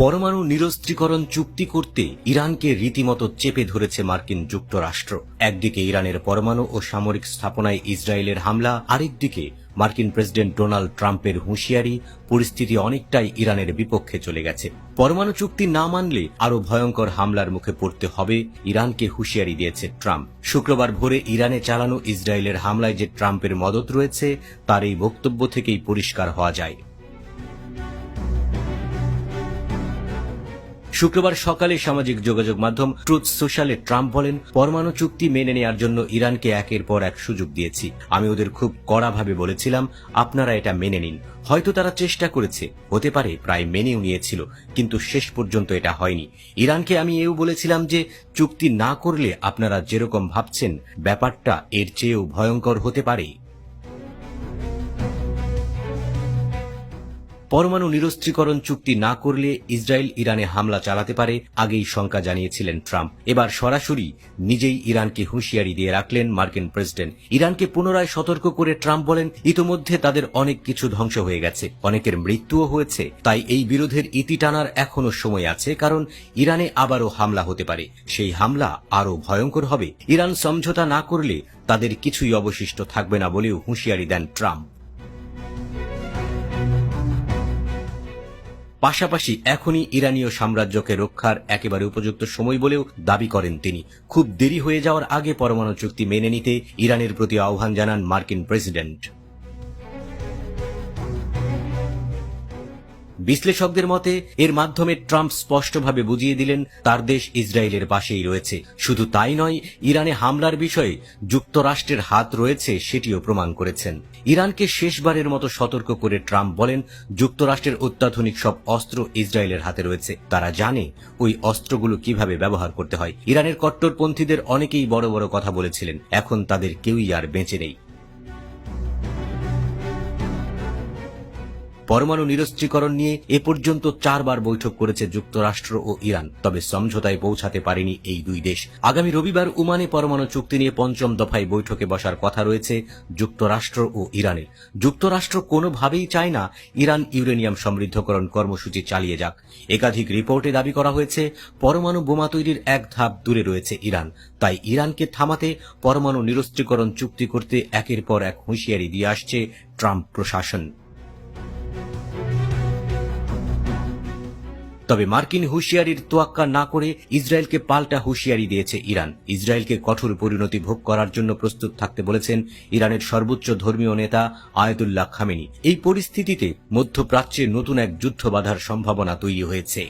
পরমাণু নিরস্ত্রীকরণ চুক্তি করতে ইরানকে রীতিমতো চেপে ধরেছে মার্কিন যুক্তরাষ্ট্র। একদিকে ইরানের পরমাণু ও সামরিক স্থাপনায় ইসরায়েলের হামলা, আরেকদিকে মার্কিন প্রেসিডেন্ট ডোনাল্ড ট্রাম্পের হুঁশিয়ারি। পরিস্থিতি অনেকটাই ইরানের বিপক্ষে চলে গেছে। পরমাণু চুক্তি না মানলে আরো ভয়ঙ্কর হামলার মুখে পড়তে হবে, ইরানকে হুঁশিয়ারি দিয়েছে ট্রাম্প। শুক্রবার ভোরে ইরানে চালানো ইসরায়েলের হামলায় যে ট্রাম্পের মদত রয়েছে তার এই বক্তব্য থেকেই পরিষ্কার হওয়া যায়। শুক্রবার সকালে সামাজিক যোগাযোগ মাধ্যম ট্রুথ সোশ্যালে ট্রাম্প বলেন, পরমাণু চুক্তি মেনে নেওয়ার জন্য ইরানকে একের পর এক সুযোগ দিয়েছি। আমি ওদের খুব কড়াভাবে বলেছিলাম, আপনারা এটা মেনে নিন। হয়তো তারা চেষ্টা করেছে, হতে পারে প্রায় মেনেও নিয়েছিল, কিন্তু শেষ পর্যন্ত এটা হয়নি। ইরানকে আমি এও বলেছিলাম যে চুক্তি না করলে আপনারা যেরকম ভাবছেন ব্যাপারটা এর চেয়েও ভয়ঙ্কর হতে পারে। পরমাণু নিরস্ত্রীকরণ চুক্তি না করলে ইসরায়েল ইরানে হামলা চালাতে পারে, আগেই শঙ্কা জানিয়েছিলেন ট্রাম্প। এবার সরাসরি নিজেই ইরানকে হুঁশিয়ারি দিয়ে রাখলেন মার্কিন প্রেসিডেন্ট। ইরানকে পুনরায় সতর্ক করে ট্রাম্প বলেন, ইতোমধ্যে তাদের অনেক কিছু ধ্বংস হয়ে গেছে, অনেকের মৃত্যুও হয়েছে। তাই এই বিরোধের ইতি টানার এখনো সময় আছে, কারণ ইরানে আবারও হামলা হতে পারে। সেই হামলা আরও ভয়ঙ্কর হবে। ইরান সমঝোতা না করলে তাদের কিছুই অবশিষ্ট থাকবে না বলেও হুঁশিয়ারি দেন ট্রাম্প। পাশাপাশি এখনই ইরানীয় সাম্রাজ্যকে রক্ষার একেবারে উপযুক্ত সময় বলেও দাবি করেন তিনি। খুব দেরি হয়ে যাওয়ার আগে পরমাণু চুক্তি মেনে নিতে ইরানের প্রতি আহ্বান জানান মার্কিন প্রেসিডেন্ট। বিশ্লেষকদের মতে এর মাধ্যমে ট্রাম্প স্পষ্টভাবে বুঝিয়ে দিলেন তার দেশ ইসরায়েলের পাশেই রয়েছে। শুধু তাই নয়, ইরানে হামলার বিষয়ে যুক্তরাষ্ট্রের হাত রয়েছে সেটিও প্রমাণ করেছেন। ইরানকে শেষবারের মতো সতর্ক করে ট্রাম্প বলেন, যুক্তরাষ্ট্রের অত্যাধুনিক সব অস্ত্র ইসরায়েলের হাতে রয়েছে। তারা জানে ওই অস্ত্রগুলো কিভাবে ব্যবহার করতে হয়। ইরানের কট্টরপন্থীদের অনেকেই বড় বড় কথা বলেছিলেন, এখন তাদের কেউই আর বেঁচে নেই। পরমাণু নিরস্ত্রীকরণ নিয়ে এ পর্যন্ত 4 বার বৈঠক করেছে যুক্তরাষ্ট্র ও ইরান, তবে সমঝোতায় পৌঁছাতে পারেনি এই দুই দেশ। আগামী রবিবার ওমানে পরমাণু চুক্তি নিয়ে 5ম দফায় বৈঠকে বসার কথা রয়েছে যুক্তরাষ্ট্র ও ইরানের। যুক্তরাষ্ট্র কোনোভাবেই চায় না ইরান ইউরেনিয়াম সমৃদ্ধকরণ কর্মসূচি চালিয়ে যাক। একাধিক রিপোর্টে দাবি করা হয়েছে পরমাণু বোমা তৈরির এক ধাপ দূরে রয়েছে ইরান। তাই ইরানকে থামাতে পরমাণু নিরস্ত্রীকরণ চুক্তি করতে একের পর এক হুঁশিয়ারি দিয়ে আসছে ট্রাম্প প্রশাসন। তবে মার্কিন হুঁশিয়ারির তোয়াক্কা না করে ইসরায়েলকে পাল্টা হুঁশিয়ারি দিয়েছে ইরান। ইসরায়েলকে কঠোর পরিণতি ভোগ করার জন্য প্রস্তুত থাকতে বলেছেন ইরানের সর্বোচ্চ ধর্মীয় নেতা আয়াতুল্লাহ খামেনি। এই পরিস্থিতিতে মধ্যপ্রাচ্যে নতুন এক যুদ্ধ বাধার সম্ভাবনা তৈরি হয়েছে।